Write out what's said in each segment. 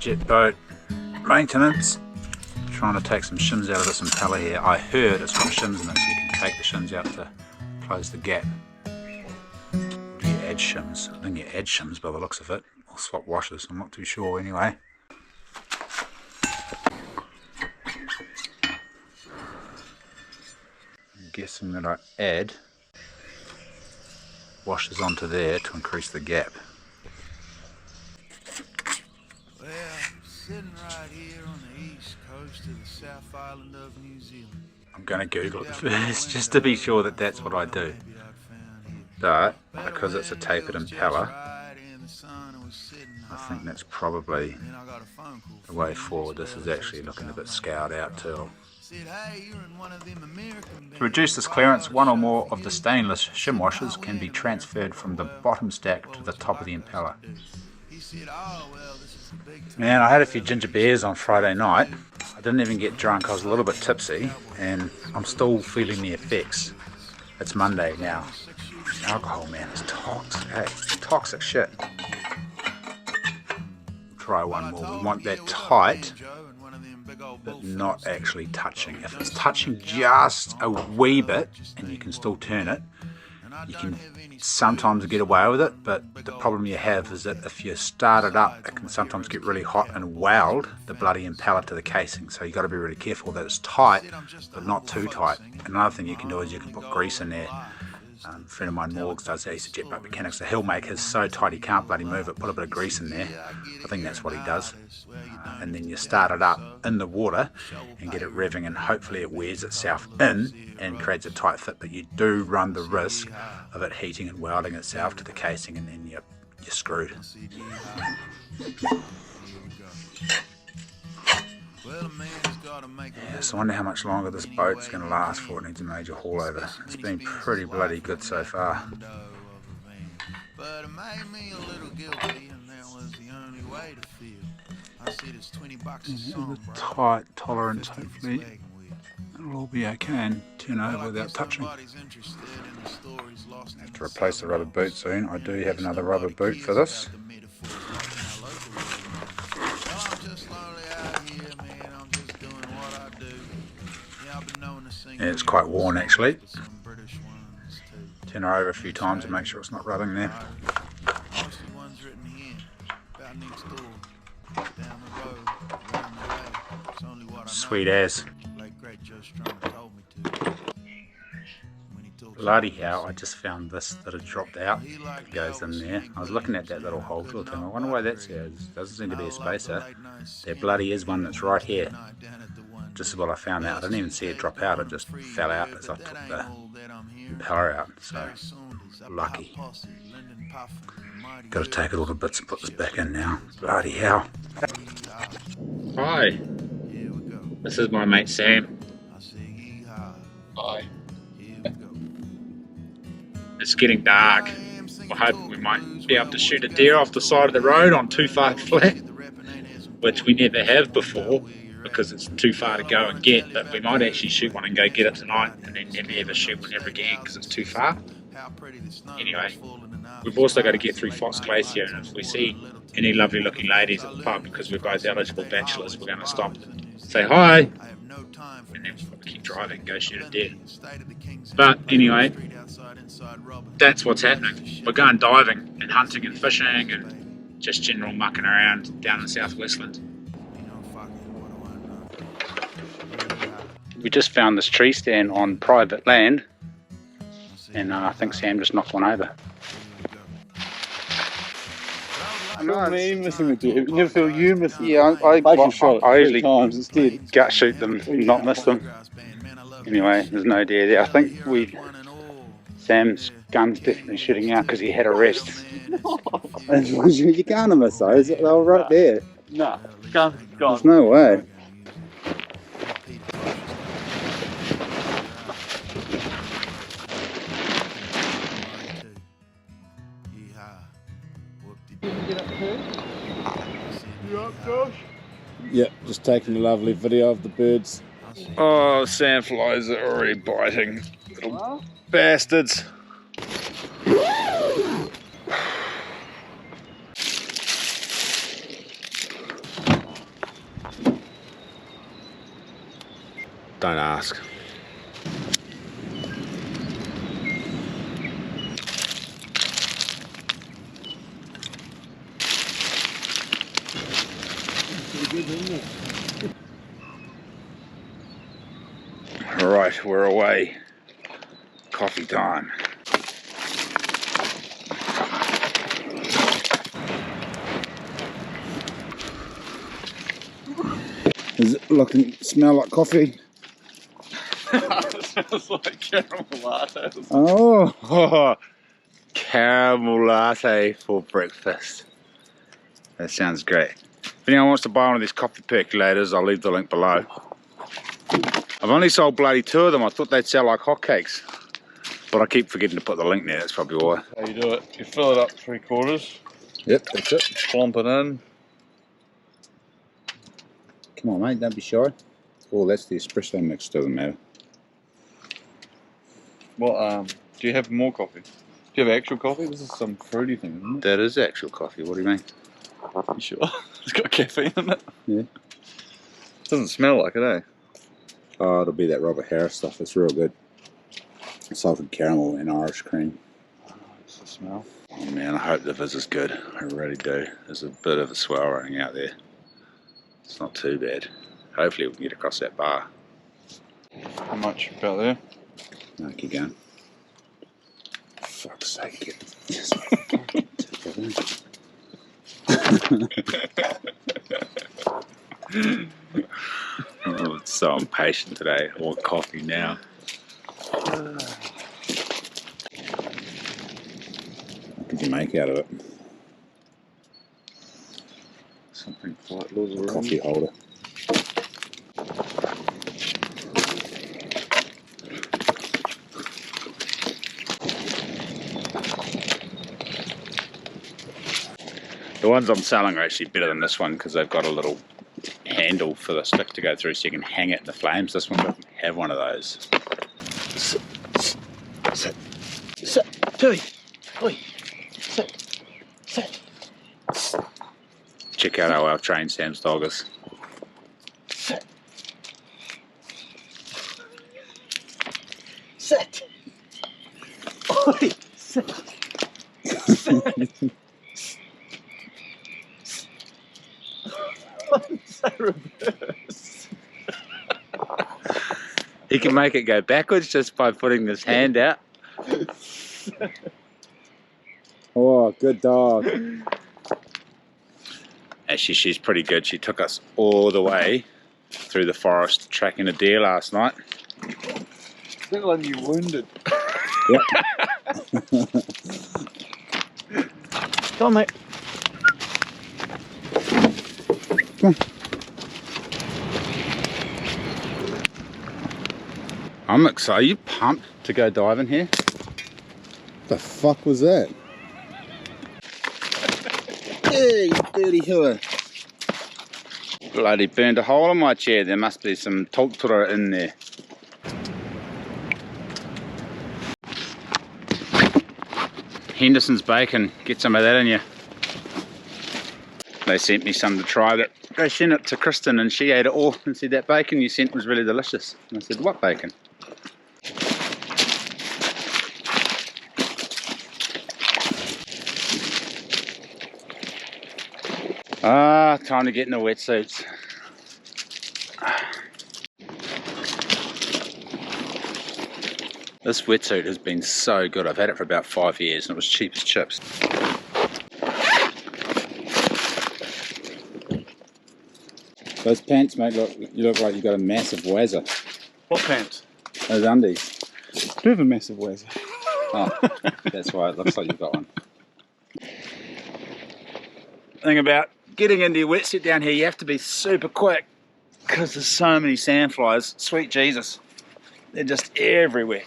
jet boat maintenance. Trying to take some shims out of this impeller here. I heard it's got shims in it, so you can take the shims out to close the gap. Do you add shims? I think you add shims by the looks of it. Or swap washers, I'm not too sure anyway. I'm guessing that I add washers onto there to increase the gap. Well, sitting right here on the east coast of the South Island of New Zealand. I'm going to Google it first just to be sure that that's what I do. But because it's a tapered impeller, I think that's probably the way forward. This is actually looking a bit scoured out too. To reduce this clearance, one or more of the stainless shim washers can be transferred from the bottom stack to the top of the impeller. Man, I had a few ginger beers on Friday night. I didn't even get drunk, I was a little bit tipsy, and I'm still feeling the effects. It's Monday now. Alcohol, man, it's toxic, hey, toxic shit. Try one more. We want that tight, but not actually touching. If it's touching just a wee bit, and you can still turn it, you can sometimes get away with it, but the problem you have is that if you start it up, it can sometimes get really hot and weld the bloody impeller to the casing. So you've got to be really careful that it's tight, but not too tight. Another thing you can do is you can put grease in there. A friend of mine, Morgs, does that. He's a jet boat mechanic, so he'll make his so tight he can't bloody move it, put a bit of grease in there. I think that's what he does. And then you start it up in the water and get it revving, and hopefully it wears itself in and creates a tight fit, but you do run the risk of it heating and welding itself to the casing, and then you're screwed. Yeah, so I wonder how much longer this boat's going to last for. It needs a major haul over. It's been pretty bloody good so far. The tight tolerance, hopefully it'll all be okay and turn over without touching. I have to replace the rubber boot soon. I do have another rubber boot for this. Yeah, it's quite worn actually. Turn her over a few times and make sure it's not rubbing there. Sweet as. Bloody hell, I just found this that had dropped out. It goes in there. I was looking at that little hole to it and I wonder why that's there. It doesn't seem to be a spacer. There bloody is one that's right here. Just what I found out. I didn't even see it drop out, it just fell out as I took the impeller out. So, lucky. Got to take it all to bits and put this back in now. Bloody hell. Hi. This is my mate Sam. Hi. It's getting dark. We're hoping we might be able to shoot a deer off the side of the road on too far flat, which we never have before because it's too far to go and get, but we might actually shoot one and go get it tonight and then never ever shoot one ever again because it's too far. Anyway, we've also got to get through Fox Glacier, and if we see any lovely looking ladies at the pub, because we're both eligible bachelors, we're going to stop and say hi, and then we'll keep driving and go shoot a deer. But anyway, that's what's happening. We're going diving and hunting and fishing and just general mucking around down in South Westland. We just found this tree stand on private land, and I think Sam just knocked one over. I feel me missing a deer. You never feel you missing. Yeah, I usually times instead. gut shoot them, not miss them. Anyway, there's no deer there. I think Sam's gun's definitely shooting out because he had a rest. You can't miss those. They were right there. No, gun's gone. There's no way. Yep, just taking a lovely video of the birds. Oh, sandflies are already biting. Little bastards. Don't ask. Right, we're away. Coffee time. Does it smell like coffee? It smells like caramel lattes. Oh, caramel latte for breakfast. That sounds great. If anyone wants to buy one of these coffee percolators, I'll leave the link below. I've only sold bloody 2 of them. I thought they'd sell like hotcakes. But I keep forgetting to put the link there, that's probably why. How you do it? You fill it up 3/4. Yep, that's it. Plump it in. Come on, mate, don't be shy. Oh, that's the espresso mix, doesn't matter. What, do you have more coffee? Do you have actual coffee? This is some fruity thing, isn't it? That is actual coffee, what do you mean? You sure? It's got caffeine in it. Yeah. Doesn't smell like it, eh? Oh, it'll be that Robert Harris stuff, it's real good. Salted caramel and Irish cream. Oh, it's the smell. Oh man, I hope the viz is good. I really do. There's a bit of a swell running out there. It's not too bad. Hopefully we can get across that bar. How much about there? No, keep going. Fuck's sake, get this. I'm so impatient today. I want coffee now. What did you make out of it? Something quite loose. Coffee holder. The ones I'm selling are actually better than this one because they've got a little handle for the stick to go through so you can hang it in the flames. This one doesn't have one of those. Sit. Tilly. Oi. Sit. Check out how well trained Sam's dog is. Sit. Oi. Sit. He can make it go backwards just by putting his hand out. Oh, good dog. Actually, she's pretty good. She took us all the way through the forest tracking a deer last night. That one you wounded. Yep. Come on, mate. Come on. I'm excited. Are you pumped to go diving here? What the fuck was that? Yeah, you dirty hooer. Bloody burned a hole in my chair. There must be some tautura in there. Henderson's bacon. Get some of that in you. They sent me some to try, but they sent it to Kristen and she ate it all and said that bacon you sent was really delicious. And I said, what bacon? Ah, time to get in the wetsuits. This wetsuit has been so good. I've had it for about 5 years and it was cheap as chips. Those pants, mate, you look like you've got a massive wazzer. What pants? Those undies. I do have a massive wazzer. Oh, that's why it looks like you've got one. Thing about getting into your wetsuit down here, you have to be super quick because there's so many sandflies. Sweet Jesus, they're just everywhere.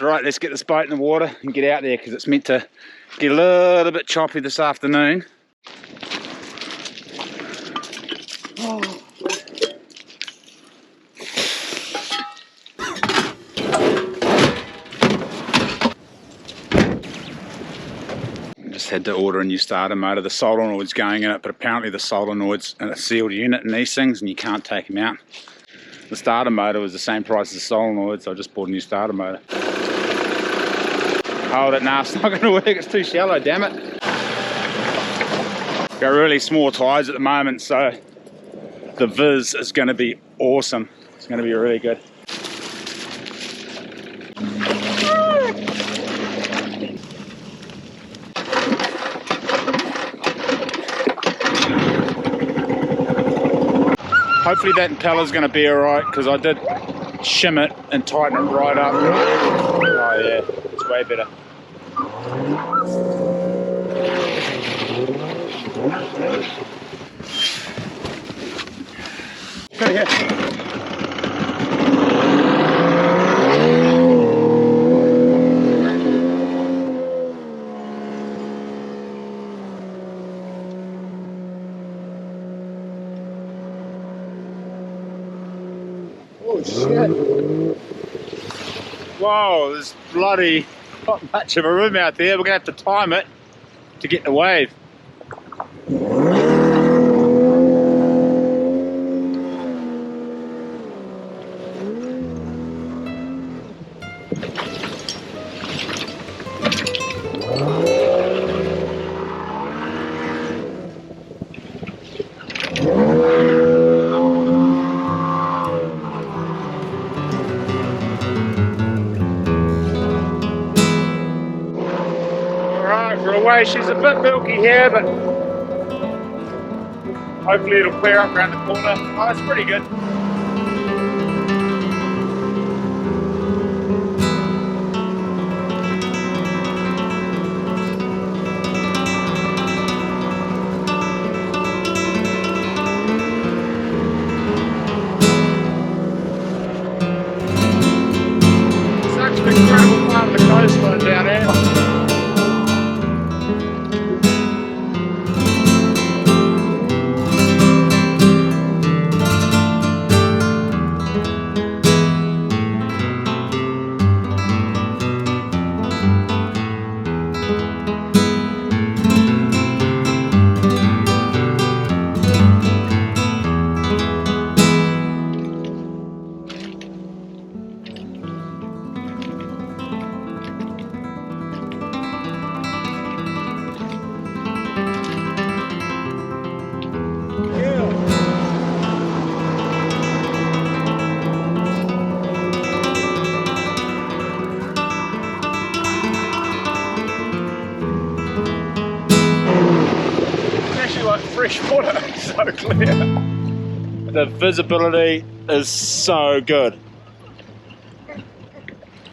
Right, let's get this boat in the water and get out there because it's meant to get a little bit choppy this afternoon. just had to order a new starter motor. The solenoid's going in it, but apparently the solenoid's in a sealed unit in these things and you can't take them out. The starter motor was the same price as the solenoid, so I just bought a new starter motor. Hold it, nah, it's not going to work, it's too shallow, damn it. Got really small tides at the moment, so the viz is going to be awesome. It's going to be really good. Hopefully that impeller's going to be alright, because I did shim it and tighten it right up. Oh yeah, it's way better. Go here. Oh shit. Whoa, there's bloody not much of a room out there. We're going to have to time it to get the wave. She's a bit milky here, but hopefully it'll clear up around the corner. Oh, it's pretty good. Such an incredible part of the coastline down here. Fresh water, so clear. The visibility is so good.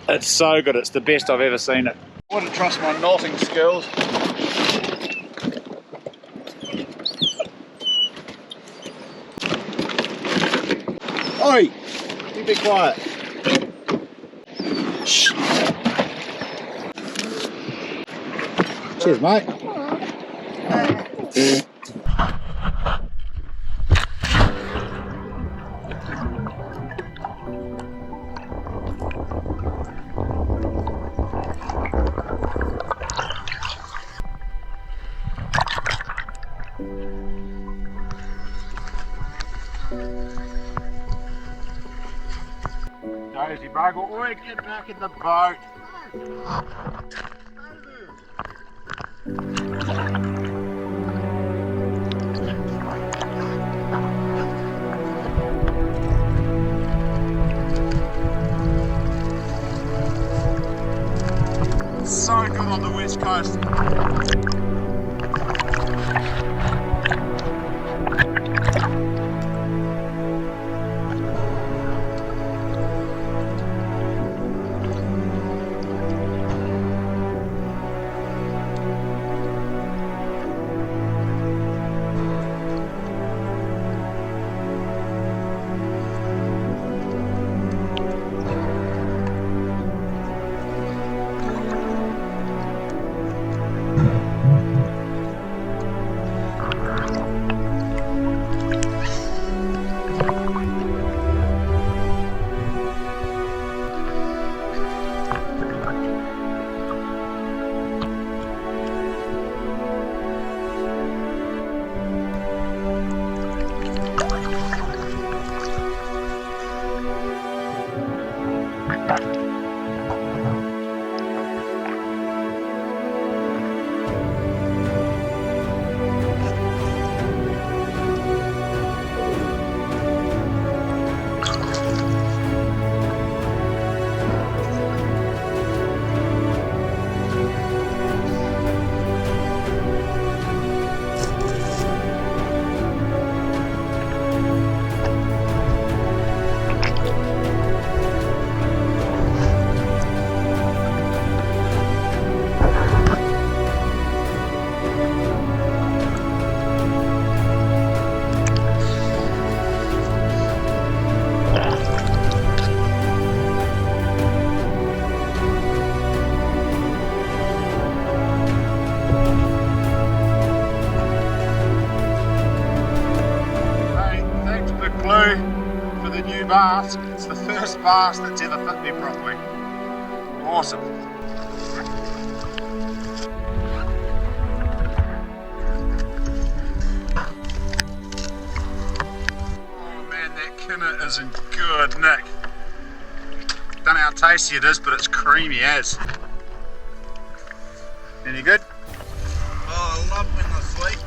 It's so good, it's the best I've ever seen it. I wouldn't trust my knotting skills. Oi! You be quiet. Shh. Cheers, mate. Daisy Bagel, oi, get back in the boat. So good on the west coast. bass. It's the first bass that's ever fit me properly. Awesome. Oh man, that kinner is in good nick. Don't know how tasty it is, but it's creamy as. Any good? Oh, I love when they're sweet.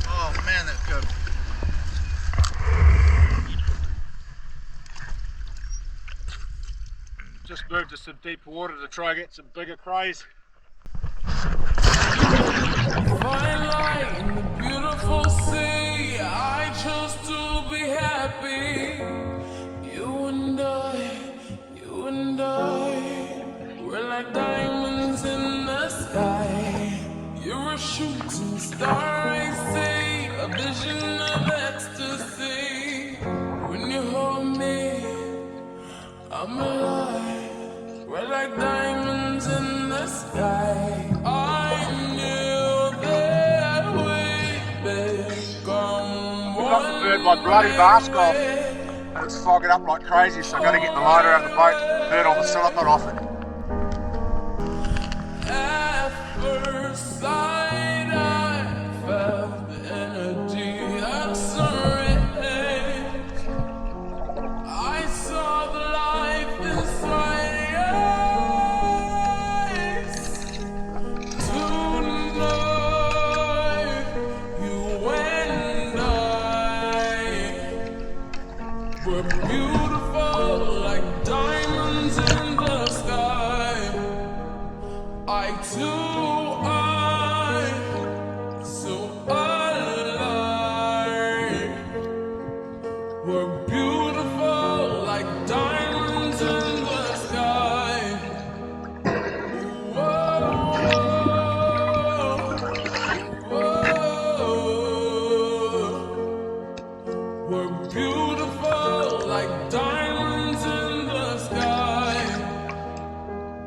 Oh man, that's good. Just moved to some deep water to try and get some bigger crays. Fine light in the beautiful sea. I chose to be happy. You and I, we're like diamonds in the sky. You're a shooting star, I see, a vision of ecstasy. When you hold me, I'm alive. We're like diamonds in the sky. I knew that we'd become one. Got to burn my bloody mask off. And it's fogging up like crazy, so I've got to get the lighter out of the boat, burn all the silicone off it. At first sight, I felt the energy of surrender. I saw the life inside your eyes. Tonight, you and I were beautiful like diamonds in the sky. I too, so alive. We're beautiful like diamonds in the sky. Whoa, whoa. We're beautiful like diamonds in the sky.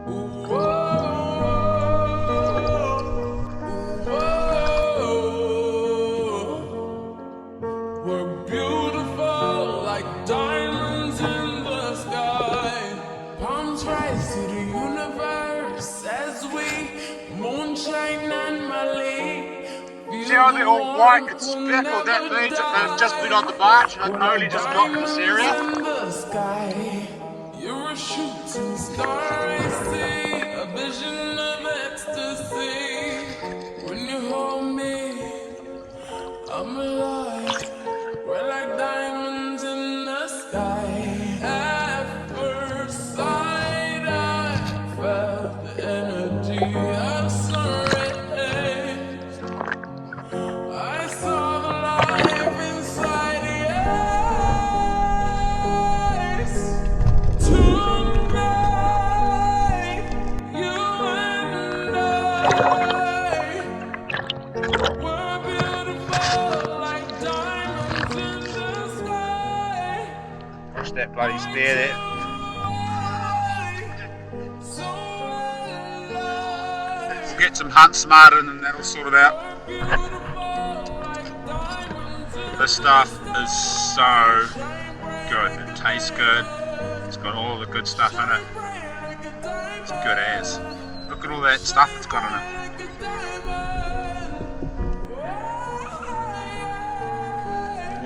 Whoa. We're beautiful like diamonds in the sky. Palms rise to the universe as we moonshine and Mali. See how they're all white and speckled? That means that they've just been on the march and only just got to this area. In the sky, you're a shooting star, I see, a vision of ecstasy. When you hold me, I'm alive. We're like diamonds in the sky. At first sight, I felt the energy of surrender. I saw the life inside your eyes. Tonight, you and I were beautiful like diamonds in the sky. Watch that bloody spear there. So alive. We'll get some hunt smarter and then that'll sort it out. This stuff is so good. It tastes good. It's got all the good stuff in it. It's good as. Look at all that stuff it's got in it.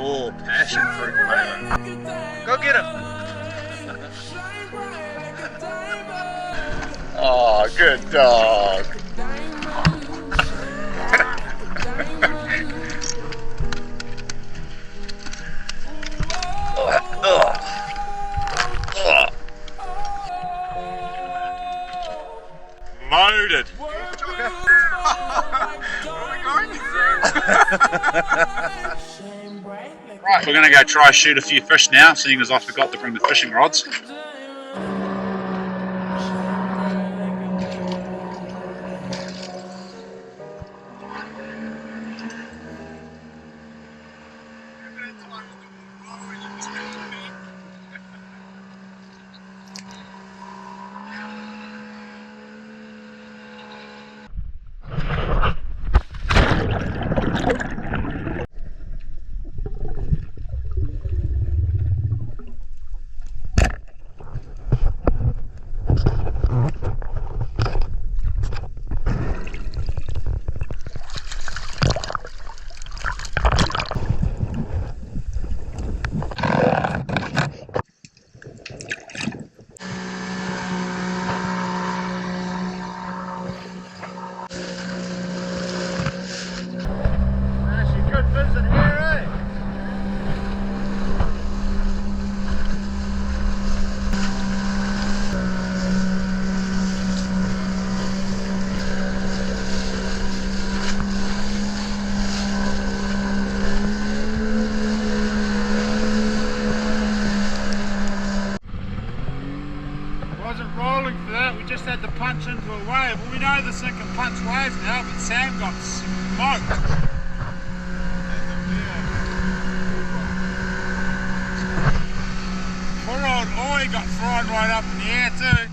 Oh, passion fruit flavour. Go get him. Oh, good dog. Loaded. Right, we're going to go try shoot a few fish now, seeing as I forgot to bring the fishing rods. just had to punch into a wave. Well, we know this thing can punch waves now, but Sam got smoked. Poor old Oi got thrown right up in the air too.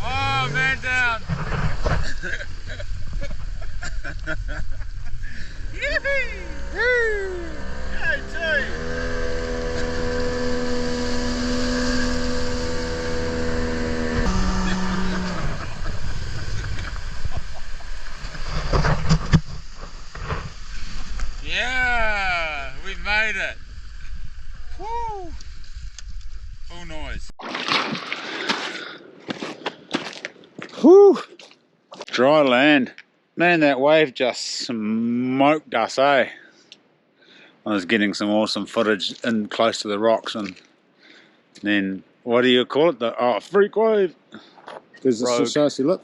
Oh, man down. Yeah, we made it. Woo! Oh, noise. Whew! Dry land. Man, that wave just smoked us, eh? I was getting some awesome footage in close to the rocks, and then, what do you call it? Freak wave. There's a saucy lip.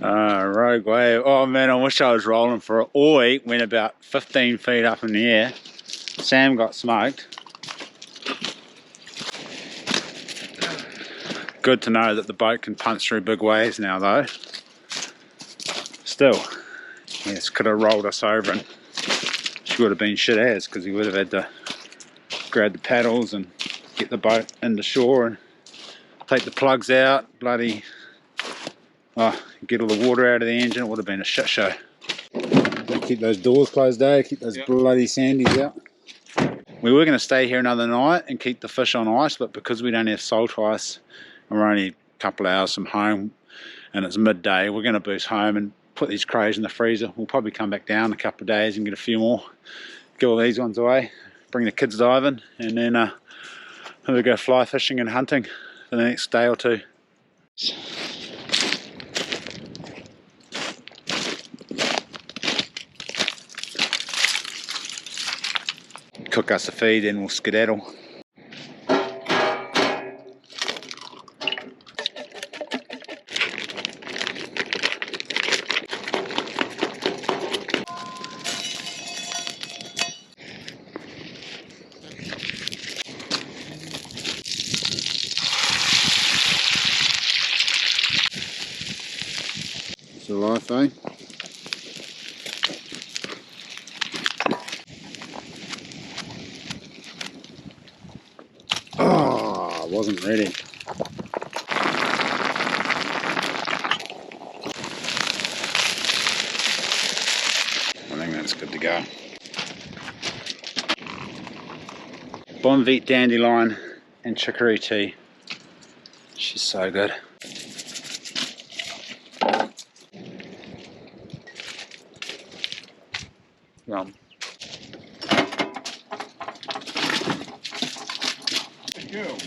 Rogue wave. Oh man, I wish I was rolling for it. Oi went about 15 feet up in the air. Sam got smoked. Good to know that the boat can punch through big waves now though. Still, yes, could have rolled us over and she would have been shit ass because he would have had to grab the paddles and get the boat into shore and take the plugs out, bloody, get all the water out of the engine. It would have been a shit show. Keep those doors closed, eh? Keep those bloody sandies out. We were going to stay here another night and keep the fish on ice, but because we don't have salt ice and we're only a couple of hours from home and it's midday, we're going to boost home and put these crays in the freezer. We'll probably come back down in a couple of days and get a few more, give all these ones away, bring the kids diving, and then we'll go fly fishing and hunting for the next day or two. Cook us a feed and we'll skedaddle. It's a life, eh? Oh, wasn't ready. I think that's good to go. Bonvite dandelion and chicory tea. She's so good. Yum. Good girl.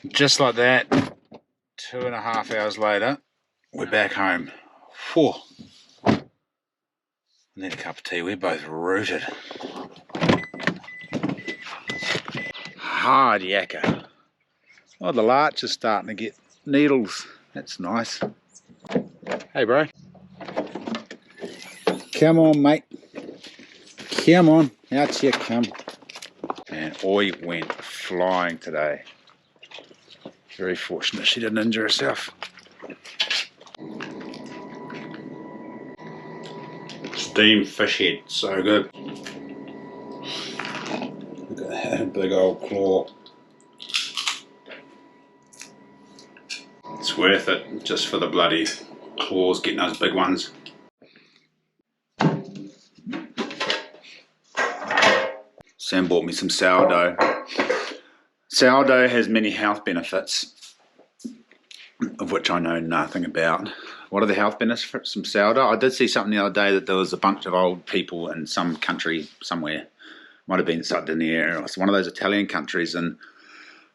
Just like that, 2.5 hours later, we're back home. Whew. Need a cup of tea, we're both rooted. Hard yakka. Oh, the larch is starting to get needles. That's nice. Hey, bro. Come on, mate. Come on. Out you come. And Oi went flying today. Very fortunate she didn't injure herself. Steamed fish head, so good. Look at that big old claw. It's worth it just for the bloody claws, getting those big ones. Sam bought me some sourdough. Sourdough has many health benefits, of which I know nothing about. What are the health benefits for some sourdough? I did see something the other day that there was a bunch of old people in some country somewhere, might have been Sardinia or one of those Italian countries, and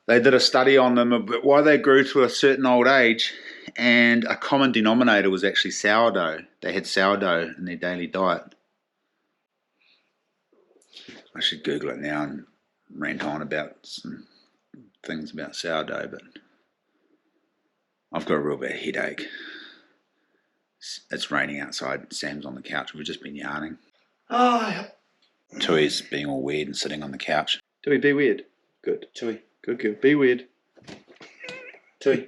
they did a study on them about why they grew to a certain old age, and a common denominator was actually sourdough. They had sourdough in their daily diet. I should Google it now and rant on about some things about sourdough, but I've got a real bad headache. It's raining outside. Sam's on the couch. We've just been yarning. Oh, yeah. Tui's being all weird and sitting on the couch. Tui, be weird. Good. Tui. Good girl. Be weird. Tui.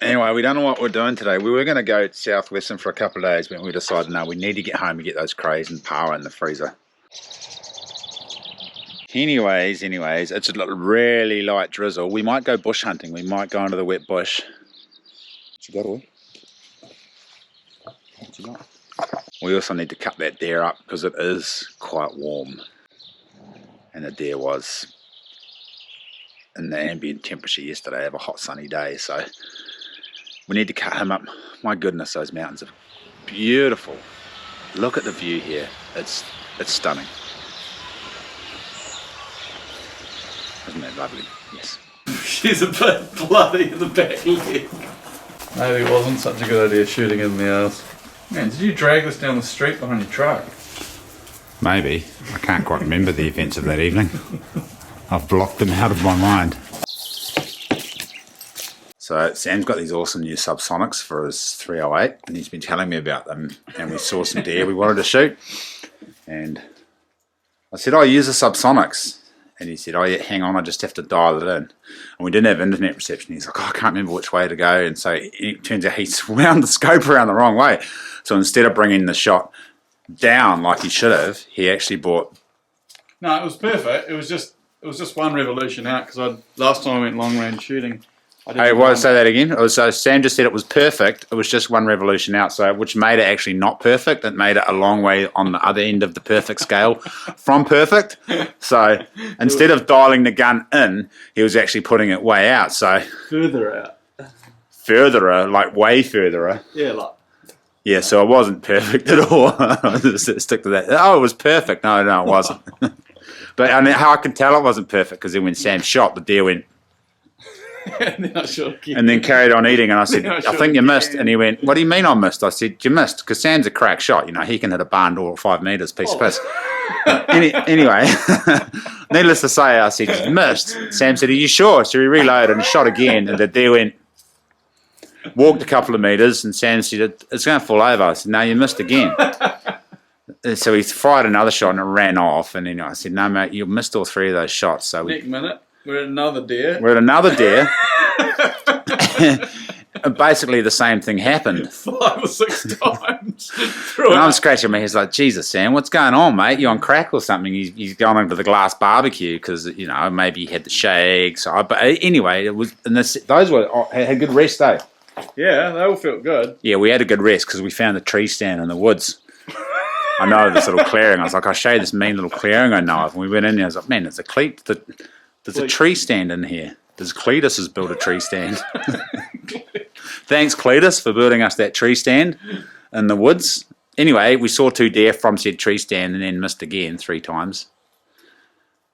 Anyway, we don't know what we're doing today. We were going to go southwestern for a couple of days, but we decided, no, we need to get home and get those crays and power in the freezer. Anyways, it's a really light drizzle. We might go bush hunting. We might go into the wet bush. What you got, Oi? What you got? We also need to cut that deer up because it is quite warm. And the deer was in the ambient temperature yesterday of a hot sunny day, so we need to cut him up. My goodness, those mountains are beautiful. Look at the view here. It's stunning. Isn't that lovely? Yes. She's a bit bloody in the back leg. Maybe it wasn't such a good idea shooting in the arse. Man, did you drag this down the street behind your truck? Maybe. I can't quite remember the events of that evening. I've blocked them out of my mind. So Sam's got these awesome new subsonics for his 308 and he's been telling me about them, and we saw some deer we wanted to shoot, and I said, oh, use the subsonics, and he said, oh yeah, hang on, I just have to dial it in. And we didn't have internet reception. He's like, oh, I can't remember which way to go, and so it turns out he wound the scope around the wrong way. So instead of bringing the shot down like he should have, he actually brought... No, it was perfect. It was just one revolution out, because last time I went long range shooting, Hey, why say that again? So Sam just said it was perfect. It was just one revolution out, so which made it actually not perfect. It made it a long way on the other end of the perfect scale from perfect. So instead of dialing the gun in, he was actually putting it way out. So further out. Further, like way further. Yeah, like. Yeah, so it wasn't perfect at all. Stick to that. Oh, it was perfect. No, it wasn't. But I mean, how I could tell it wasn't perfect because then when Sam shot, the deer went. And then I shot again. And then carried on eating, and I said, I think you missed. And he went, what do you mean I missed? I said, you missed, because Sam's a crack shot. You know, he can hit a barn door at 5 metres, piece of piss. Anyway, needless to say, I said, you missed. Sam said, are you sure? So he reloaded and shot again, and the deer went, walked a couple of metres, and Sam said, it's going to fall over. I said, no, you missed again. So he fired another shot, and it ran off. And then I said, no, mate, you missed all 3 of those shots. So next minute. We're at another deer. Basically, the same thing happened 5 or 6 times. And I'm scratching my head like, Jesus, Sam, what's going on, mate? You on crack or something? He's gone into the glass barbecue because, you know, maybe he had the shakes. But anyway, it was, and those had good rest, though. Yeah, they all felt good. Yeah, we had a good rest because we found the tree stand in the woods. I know this little clearing. I was like, I'll show you this mean little clearing I know of. And we went in there. I was like, man, there's a tree stand in here. Cletus has built a tree stand. Thanks, Cletus, for building us that tree stand in the woods. Anyway, we saw 2 deer from said tree stand and then missed again 3 times.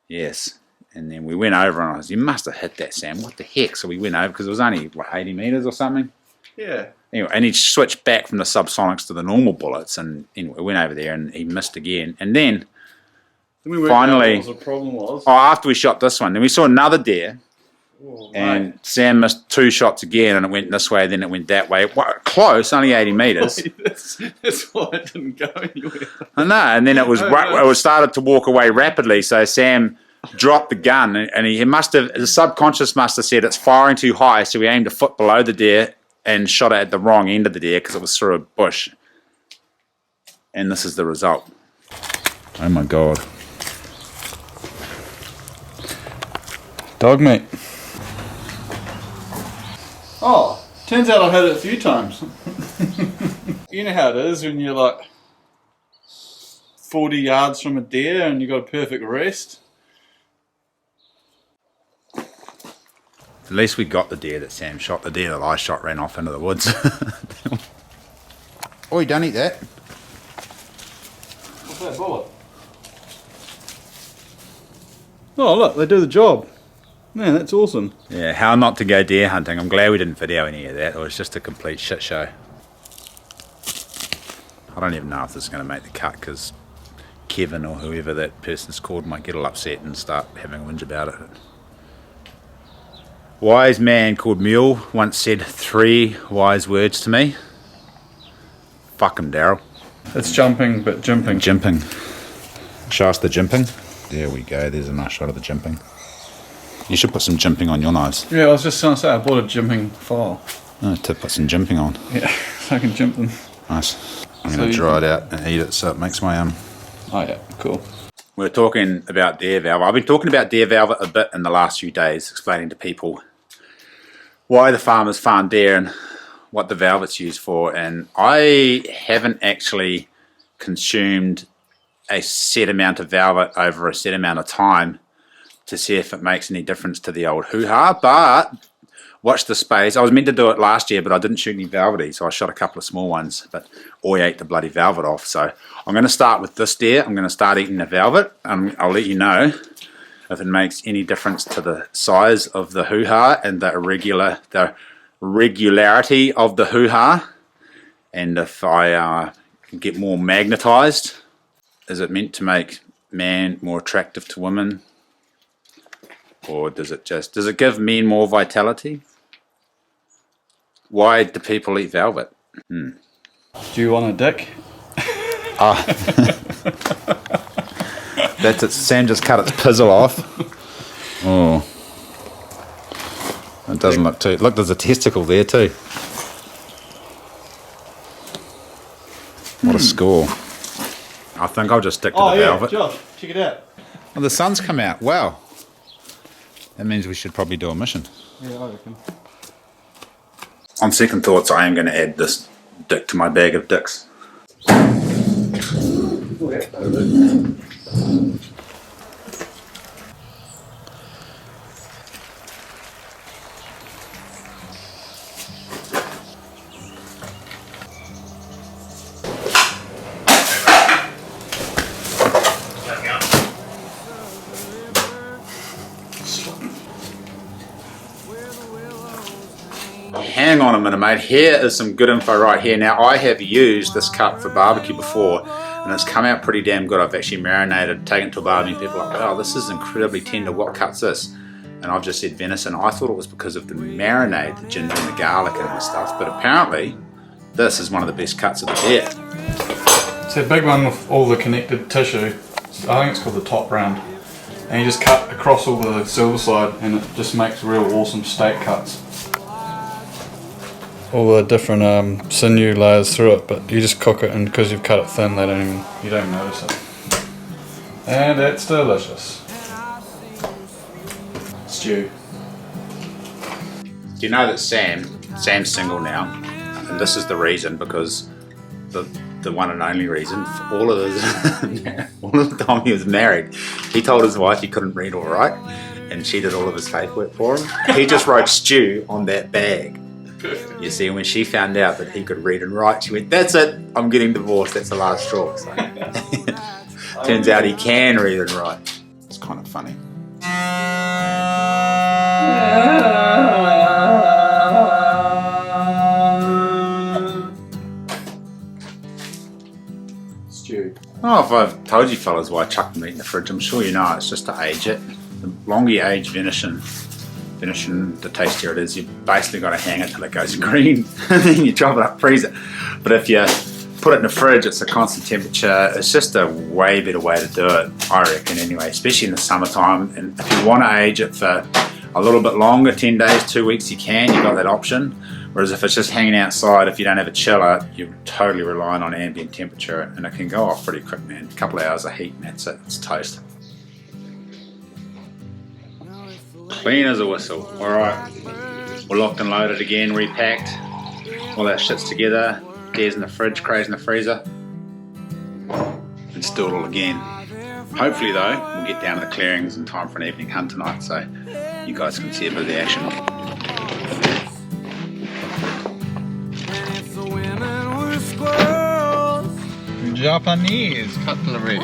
Yes. And then we went over and I was, you must have hit that, Sam. What the heck? So we went over because it was only, 80 metres or something? Yeah. Anyway, and he switched back from the subsonics to the normal bullets, and anyway, went over there and he missed again. And then finally, what the problem was. After we shot this one, then we saw another deer, and Sam missed 2 shots again, and it went this way, then it went that way. Close, only 80 metres. That's why it didn't go anywhere. I know, and then it was started to walk away rapidly, so Sam dropped the gun, and he must have, the subconscious must have said it's firing too high, so he aimed a foot below the deer and shot it at the wrong end of the deer because it was through a bush. And this is the result. Oh my God. Dog meat. Oh, turns out I've had it a few times. You know how it is when you're like 40 yards from a deer and you got a perfect rest. At least we got the deer that Sam shot. The deer that I shot ran off into the woods. Oi, don't eat that. What's that bullet? Oh look, they do the job. Man, that's awesome. Yeah, how not to go deer hunting. I'm glad we didn't video any of that. It was just a complete shit show. I don't even know if this is going to make the cut because Kevin or whoever that person's called might get all upset and start having a whinge about it. Wise man called Mule once said 3 wise words to me. Fuck him, Darryl. It's jumping, but jimping. Jimping. Show us the jimping. There we go. There's a nice shot of the jimping. You should put some jimping on your knives. Yeah, I was just going to say, I bought a jimping file. Oh, to put some jimping on. Yeah, so I can jimp them. Nice. I'm going to dry it out and eat it so it makes my Oh yeah, cool. We're talking about deer velvet. I've been talking about deer velvet a bit in the last few days, explaining to people why the farmers farm deer and what the velvet's used for. And I haven't actually consumed a set amount of velvet over a set amount of time to see if it makes any difference to the old hoo-ha, but watch the space. I was meant to do it last year, but I didn't shoot any velvety, so I shot a couple of small ones, but Oi ate the bloody velvet off. So I'm going to start with this deer. I'm going to start eating the velvet. I'll let you know if it makes any difference to the size of the hoo-ha and the regularity of the hoo-ha, and if I get more magnetized. Is it meant to make man more attractive to women? Or does it give men more vitality? Why do people eat velvet? Do you want a dick? That's it. Sam just cut its pizzle off. Oh. It doesn't look too... Look, there's a testicle there too. What a score. I think I'll just stick to the velvet. Josh, check it out. Oh, the sun's come out. Wow. That means we should probably do a mission. Yeah, I reckon. On second thoughts, I am going to add this dick to my bag of dicks. Hang on a minute, mate. Here is some good info right here. Now, I have used this cut for barbecue before, and it's come out pretty damn good. I've actually marinated, taken it to a barbecue, and people are like, oh, this is incredibly tender. What cut's this? And I've just said venison. I thought it was because of the marinade, the ginger and the garlic and the stuff, but apparently this is one of the best cuts of the deer. It's a big one with all the connected tissue. I think it's called the top round. And you just cut across all the silver side, and it just makes real awesome steak cuts. All the different sinew layers through it, but you just cook it, and because you've cut it thin, you don't notice it. And it's delicious. Stew. Do you know that Sam's single now, and this is the reason, because the one and only reason for all of the time he was married, he told his wife he couldn't read or write, and she did all of his paperwork for him. He just wrote stew on that bag. You see, when she found out that he could read and write, she went, that's it, I'm getting divorced, that's the last straw. So, turns out he can read and write. It's kind of funny. Stew. Oh, if I've told you fellas why I chuck the meat in the fridge, I'm sure you know it's just to age it. The longer you age venison, the tastier it is. You've basically got to hang it till it goes green, and then you chop it up, freeze it. But if you put it in the fridge, it's a constant temperature. It's just a way better way to do it, I reckon, anyway, especially in the summertime. And if you want to age it for a little bit longer, 10 days, 2 weeks, you can. You've got that option. Whereas if it's just hanging outside, if you don't have a chiller, you're totally relying on ambient temperature, and it can go off pretty quick, man. A couple of hours of heat, and that's it. It's toast. Clean as a whistle. Alright, we're locked and loaded again, repacked. All that shit's together. Deer's in the fridge, Crays in the freezer. And stored all again. Hopefully though, we'll get down to the clearings in time for an evening hunt tonight, so you guys can see a bit of the action. Japanese cutlery.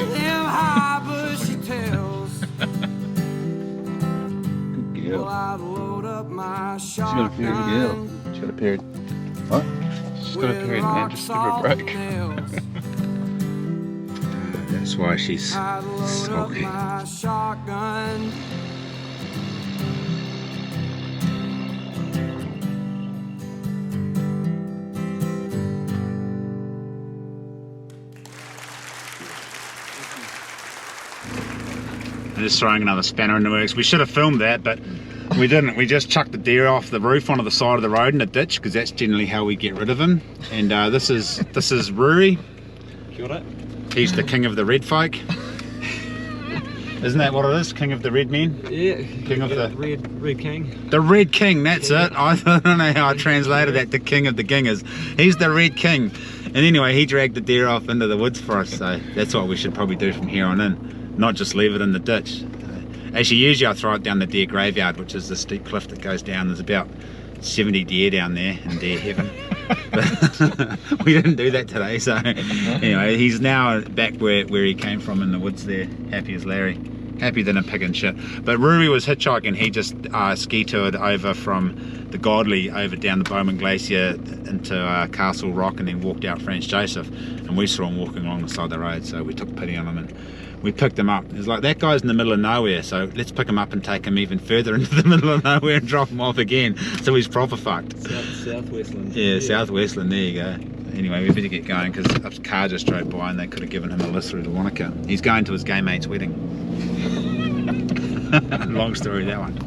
Good girl. She's got a period. Girl. She's got a period. What? She's got a period, man. Just give her a break. That's why she's sulky. I'm just throwing another spanner in the works. We should have filmed that, but we didn't. We just chucked the deer off the roof onto the side of the road in a ditch, because that's generally how we get rid of him. And this is Ruri. Kia ora. He's the king of the red folk. Isn't that what it is? King of the red men? Yeah. King of the Red King. The Red King, that's it. I don't know how I translated that to King of the Gingers. He's the Red King. And anyway, he dragged the deer off into the woods for us, so that's what we should probably do from here on in. Not just leave it in the ditch. Actually, usually I throw it down the deer graveyard, which is the steep cliff that goes down. There's about 70 deer down there in deer heaven. But we didn't do that today, so anyway, he's now back where he came from in the woods there, happy as Larry. Happy than a pig and shit. But Ruri was hitchhiking. He just ski toured over from the Godley over down the Bowman Glacier into Castle Rock, and then walked out French Joseph, and we saw him walking along the side of the road, so we took pity on him and we picked him up. It was like, that guy's in the middle of nowhere, so let's pick him up and take him even further into the middle of nowhere and drop him off again, so he's proper fucked. Southwestland. Yeah, Southwestland, there you go. Anyway, we better get going, because a car just drove by and they could have given him a lift through to Wanaka. He's going to his gay mate's wedding. Long story, that one.